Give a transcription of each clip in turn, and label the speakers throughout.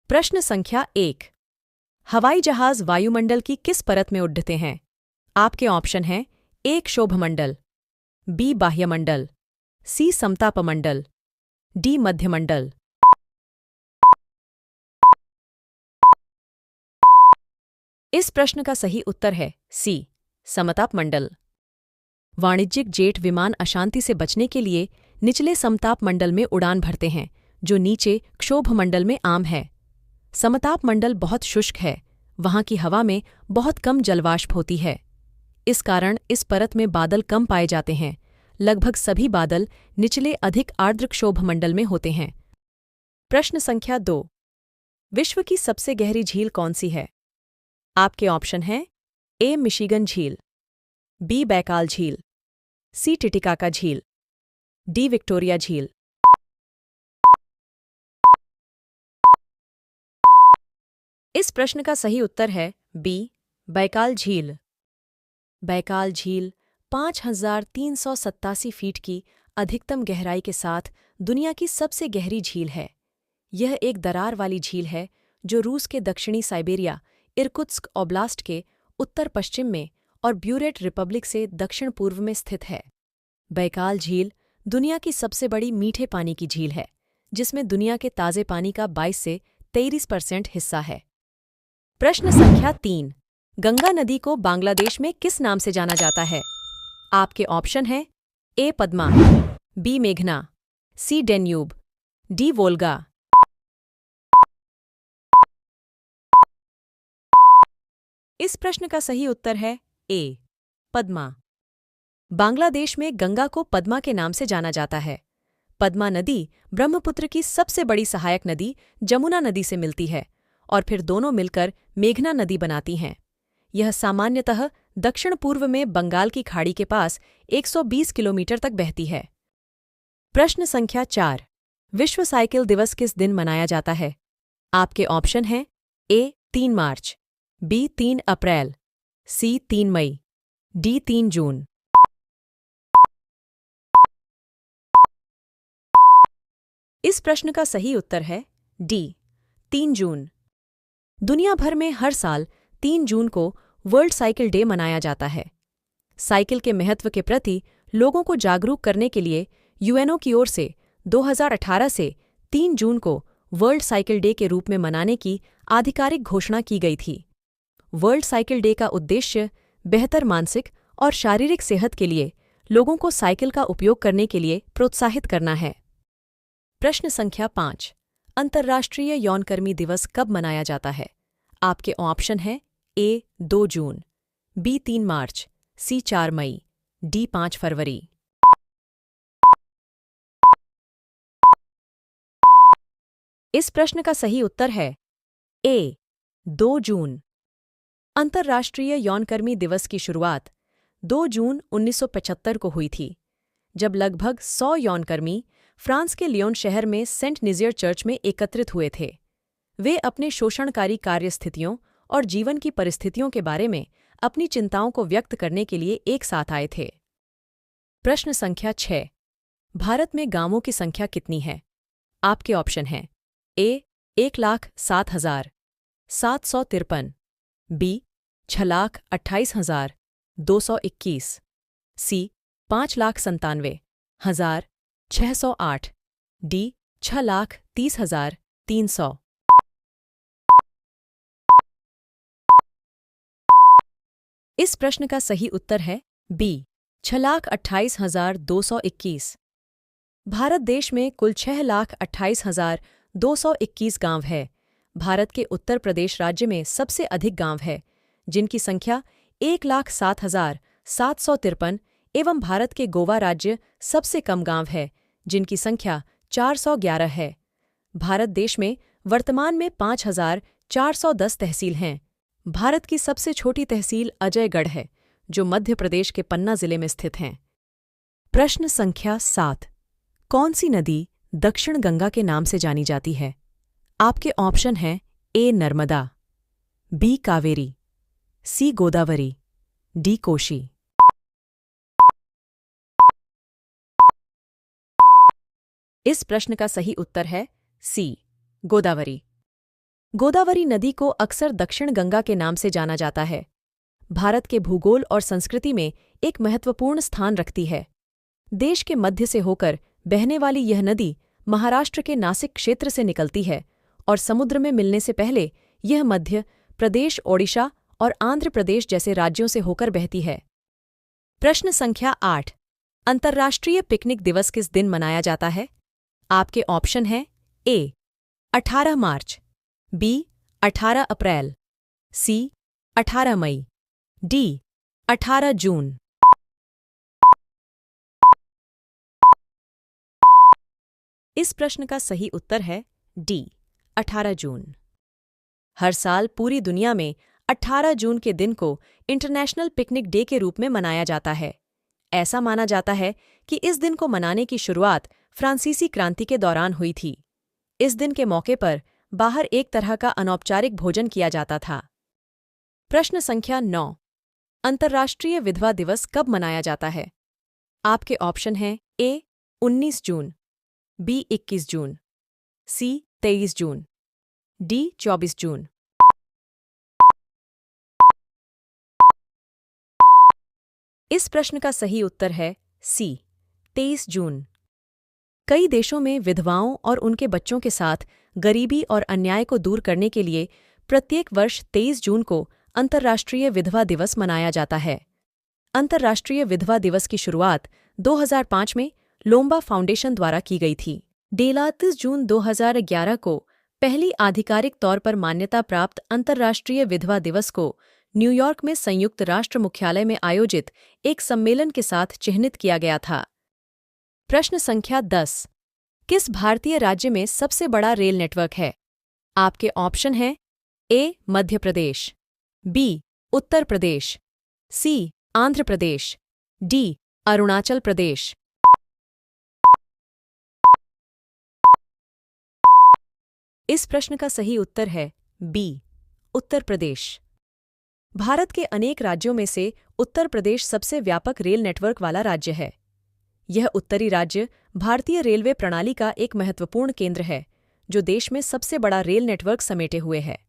Speaker 1: प्रश्न संख्या 1। हवाई जहाज वायुमंडल की किस परत में उड़ते हैं? आपके ऑप्शन हैं ए क्षोभमंडल, बी बाह्यमंडल, सी समतापमंडल, डी मध्यमंडल। इस प्रश्न का सही उत्तर है सी समतापमंडल। वाणिज्यिक जेट विमान अशांति से बचने के लिए निचले समतापमंडल में उड़ान भरते हैं, जो नीचे क्षोभमंडल में आम है। समतापमंडल बहुत शुष्क है, वहां की हवा में बहुत कम जलवाष्प होती है। इस कारण इस परत में बादल कम पाए जाते हैं। लगभग सभी बादल निचले अधिक आर्द्र क्षोभमंडल में होते हैं। प्रश्न संख्या 2। विश्व की सबसे गहरी झील कौन सी है? आपके ऑप्शन हैं ए मिशिगन झील, बी बैकाल झील, सी टिटिकाका झील, डी विक्टोरिया झील। इस प्रश्न का सही उत्तर है बी बैकाल झील। बैकाल झील 5,387 फीट की अधिकतम गहराई के साथ दुनिया की सबसे गहरी झील है। यह एक दरार वाली झील है जो रूस के दक्षिणी साइबेरिया, इरकुत्स्क ओब्लास्ट के उत्तर पश्चिम में और ब्यूरेट रिपब्लिक से दक्षिण पूर्व में स्थित है। बैकाल झील दुनिया की सबसे बड़ी मीठे पानी की झील है, जिसमें दुनिया के ताज़े पानी का 22 से 23% हिस्सा है। प्रश्न संख्या 3। गंगा नदी को बांग्लादेश में किस नाम से जाना जाता है? आपके ऑप्शन हैं ए पद्मा, बी मेघना, सी डेन्यूब, डी वोल्गा। इस प्रश्न का सही उत्तर है ए पद्मा। बांग्लादेश में गंगा को पद्मा के नाम से जाना जाता है। पद्मा नदी ब्रह्मपुत्र की सबसे बड़ी सहायक नदी जमुना नदी से मिलती है और फिर दोनों मिलकर मेघना नदी बनाती हैं। यह सामान्यतः दक्षिण पूर्व में बंगाल की खाड़ी के पास 120 किलोमीटर तक बहती है। प्रश्न संख्या 4। विश्व साइकिल दिवस किस दिन मनाया जाता है? आपके ऑप्शन हैं ए 3 मार्च, बी 3 अप्रैल, सी 3 मई, डी 3 जून। इस प्रश्न का सही उत्तर है डी 3 जून। दुनिया भर में हर साल 3 जून को वर्ल्ड साइकिल डे मनाया जाता है। साइकिल के महत्व के प्रति लोगों को जागरूक करने के लिए यूएनओ की ओर से 2018 से 3 जून को वर्ल्ड साइकिल डे के रूप में मनाने की आधिकारिक घोषणा की गई थी। वर्ल्ड साइकिल डे का उद्देश्य बेहतर मानसिक और शारीरिक सेहत के लिए लोगों को साइकिल का उपयोग करने के लिए प्रोत्साहित करना है। प्रश्न संख्या 5। अंतर्राष्ट्रीय यौनकर्मी दिवस कब मनाया जाता है? आपके ऑप्शन हैं ए 2 जून, बी 3 मार्च, सी 4 मई, डी 5 फरवरी। इस प्रश्न का सही उत्तर है ए 2 जून। अंतर्राष्ट्रीय यौनकर्मी दिवस की शुरुआत 2 जून 1975 को हुई थी, जब लगभग 100 यौनकर्मी फ्रांस के लियोन शहर में सेंट निजियर चर्च में एकत्रित हुए थे। वे अपने शोषणकारी कार्यस्थितियों और जीवन की परिस्थितियों के बारे में अपनी चिंताओं को व्यक्त करने के लिए एक साथ आए थे। प्रश्न संख्या 6। भारत में गांवों की संख्या कितनी है? आपके ऑप्शन हैं ए 1,07,753, बी 6,28,221, सी 5,97,608, डी 6,30,300। इस प्रश्न का सही उत्तर है बी 6,28,221। भारत देश में कुल 6,28,221 गांव है। भारत के उत्तर प्रदेश राज्य में सबसे अधिक गांव है, जिनकी संख्या 1,07,753 एवं भारत के गोवा राज्य सबसे कम गांव है, जिनकी संख्या 411 है। भारत देश में वर्तमान में 5,410 तहसील हैं। भारत की सबसे छोटी तहसील अजयगढ़ है, जो मध्य प्रदेश के पन्ना जिले में स्थित हैं। प्रश्न संख्या 7। कौन सी नदी दक्षिण गंगा के नाम से जानी जाती है? आपके ऑप्शन हैं ए नर्मदा, बी कावेरी, सी गोदावरी, डी कोशी। इस प्रश्न का सही उत्तर है सी गोदावरी। गोदावरी नदी को अक्सर दक्षिण गंगा के नाम से जाना जाता है। भारत के भूगोल और संस्कृति में एक महत्वपूर्ण स्थान रखती है। देश के मध्य से होकर बहने वाली यह नदी महाराष्ट्र के नासिक क्षेत्र से निकलती है और समुद्र में मिलने से पहले यह मध्य प्रदेश, ओडिशा और आंध्र प्रदेश जैसे राज्यों से होकर बहती है। प्रश्न संख्या 8। अंतर्राष्ट्रीय पिकनिक दिवस किस दिन मनाया जाता है? आपके ऑप्शन हैं ए 18 मार्च, बी 18 अप्रैल, सी 18 मई, डी 18 जून। इस प्रश्न का सही उत्तर है डी 18 जून। हर साल पूरी दुनिया में 18 जून के दिन को इंटरनेशनल पिकनिक डे के रूप में मनाया जाता है। ऐसा माना जाता है कि इस दिन को मनाने की शुरुआत फ्रांसीसी क्रांति के दौरान हुई थी। इस दिन के मौके पर बाहर एक तरह का अनौपचारिक भोजन किया जाता था। प्रश्न संख्या 9। अंतर्राष्ट्रीय विधवा दिवस कब मनाया जाता है? आपके ऑप्शन हैं ए 19 जून, बी 21 जून, सी 23 जून, डी 24 जून। इस प्रश्न का सही उत्तर है सी 23 जून। कई देशों में विधवाओं और उनके बच्चों के साथ गरीबी और अन्याय को दूर करने के लिए प्रत्येक वर्ष 23 जून को अंतर्राष्ट्रीय विधवा दिवस मनाया जाता है। अंतर्राष्ट्रीय विधवा दिवस की शुरुआत 2005 में लोम्बा फाउंडेशन द्वारा की गई थी। 30 जून 2011 को पहली आधिकारिक तौर पर मान्यता प्राप्त अंतर्राष्ट्रीय विधवा दिवस को न्यूयॉर्क में संयुक्त राष्ट्र मुख्यालय में आयोजित एक सम्मेलन के साथ चिह्नित किया गया था। प्रश्न संख्या 10। किस भारतीय राज्य में सबसे बड़ा रेल नेटवर्क है? आपके ऑप्शन हैं ए मध्य प्रदेश, बी उत्तर प्रदेश, सी आंध्र प्रदेश, डी अरुणाचल प्रदेश। इस प्रश्न का सही उत्तर है बी उत्तर प्रदेश। भारत के अनेक राज्यों में से उत्तर प्रदेश सबसे व्यापक रेल नेटवर्क वाला राज्य है। यह उत्तरी राज्य भारतीय रेलवे प्रणाली का एक महत्वपूर्ण केंद्र है, जो देश में सबसे बड़ा रेल नेटवर्क समेटे हुए है।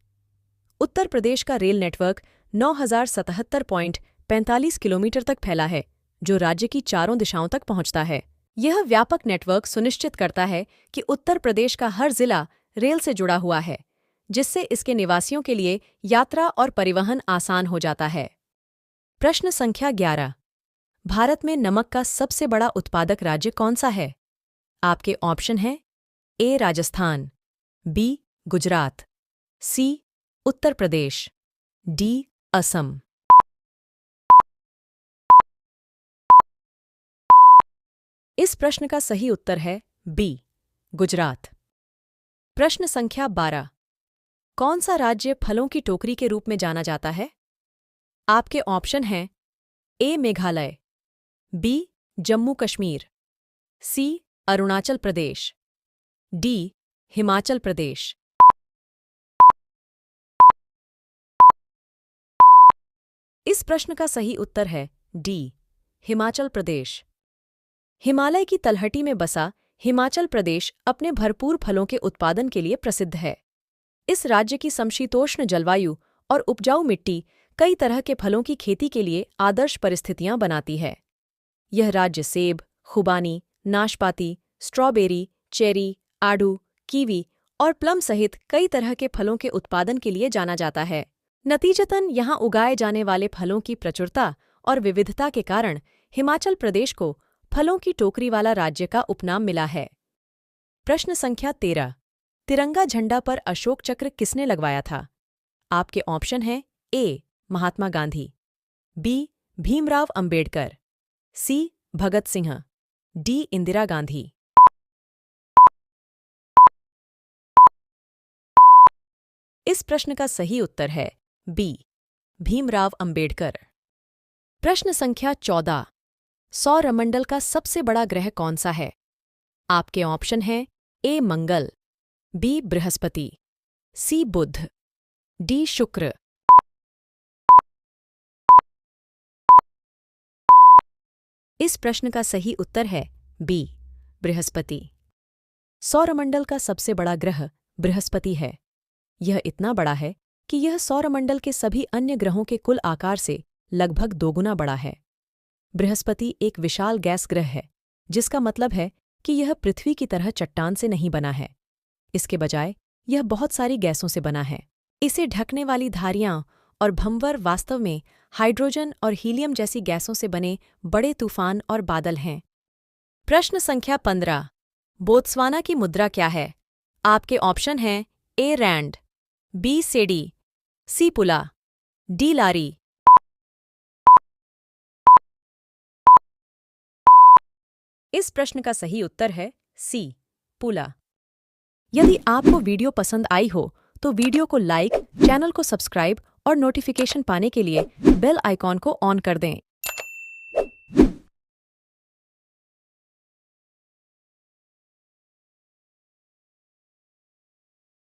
Speaker 1: उत्तर प्रदेश का रेल नेटवर्क 9077.45 किलोमीटर तक फैला है, जो राज्य की चारों दिशाओं तक पहुंचता है। यह व्यापक नेटवर्क सुनिश्चित करता है कि उत्तर प्रदेश का हर जिला रेल से जुड़ा हुआ है, जिससे इसके निवासियों के लिए यात्रा और परिवहन आसान हो जाता है। प्रश्न संख्या 11। भारत में नमक का सबसे बड़ा उत्पादक राज्य कौन सा है? आपके ऑप्शन हैं ए राजस्थान, बी गुजरात, सी उत्तर प्रदेश, डी असम। इस प्रश्न का सही उत्तर है बी गुजरात। प्रश्न संख्या 12। कौन सा राज्य फलों की टोकरी के रूप में जाना जाता है? आपके ऑप्शन हैं ए मेघालय, बी जम्मू कश्मीर, सी अरुणाचल प्रदेश, डी हिमाचल प्रदेश। इस प्रश्न का सही उत्तर है डी हिमाचल प्रदेश। हिमालय की तलहटी में बसा हिमाचल प्रदेश अपने भरपूर फलों के उत्पादन के लिए प्रसिद्ध है। इस राज्य की समशीतोष्ण जलवायु और उपजाऊ मिट्टी कई तरह के फलों की खेती के लिए आदर्श परिस्थितियां बनाती है। यह राज्य सेब, खुबानी, नाशपाती, स्ट्रॉबेरी, चेरी, आड़ू, कीवी और प्लम सहित कई तरह के फलों के उत्पादन के लिए जाना जाता है। नतीजतन यहाँ उगाए जाने वाले फलों की प्रचुरता और विविधता के कारण हिमाचल प्रदेश को फलों की टोकरी वाला राज्य का उपनाम मिला है। प्रश्न संख्या 13। तिरंगा झंडा पर अशोक चक्र किसने लगवाया था? आपके ऑप्शन हैं ए महात्मा गांधी, बी भीमराव अंबेडकर, सी भगत सिंह, डी इंदिरा गांधी। इस प्रश्न का सही उत्तर है बी भीमराव अंबेडकर। प्रश्न संख्या 14। सौरमंडल का सबसे बड़ा ग्रह कौन सा है? आपके ऑप्शन हैं ए मंगल, बी बृहस्पति, सी बुध, डी शुक्र। इस प्रश्न का सही उत्तर है बी बृहस्पति। सौरमंडल का सबसे बड़ा ग्रह बृहस्पति है। यह इतना बड़ा है कि यह सौरमंडल के सभी अन्य ग्रहों के कुल आकार से लगभग दोगुना बड़ा है। बृहस्पति एक विशाल गैस ग्रह है, जिसका मतलब है कि यह पृथ्वी की तरह चट्टान से नहीं बना है। इसके बजाय यह बहुत सारी गैसों से बना है। इसे ढकने वाली धारियां और भंवर वास्तव में हाइड्रोजन और हीलियम जैसी गैसों से बने बड़े तूफान और बादल हैं। प्रश्न संख्या 15। बोत्सवाना की मुद्रा क्या है? आपके ऑप्शन हैं ए रैंड, बी सेडी, सी पुला, डी लारी। इस प्रश्न का सही उत्तर है सी पुला। यदि आपको वीडियो पसंद आई हो तो वीडियो को लाइक, चैनल को सब्सक्राइब और नोटिफिकेशन पाने के लिए बेल आइकॉन को ऑन कर दें।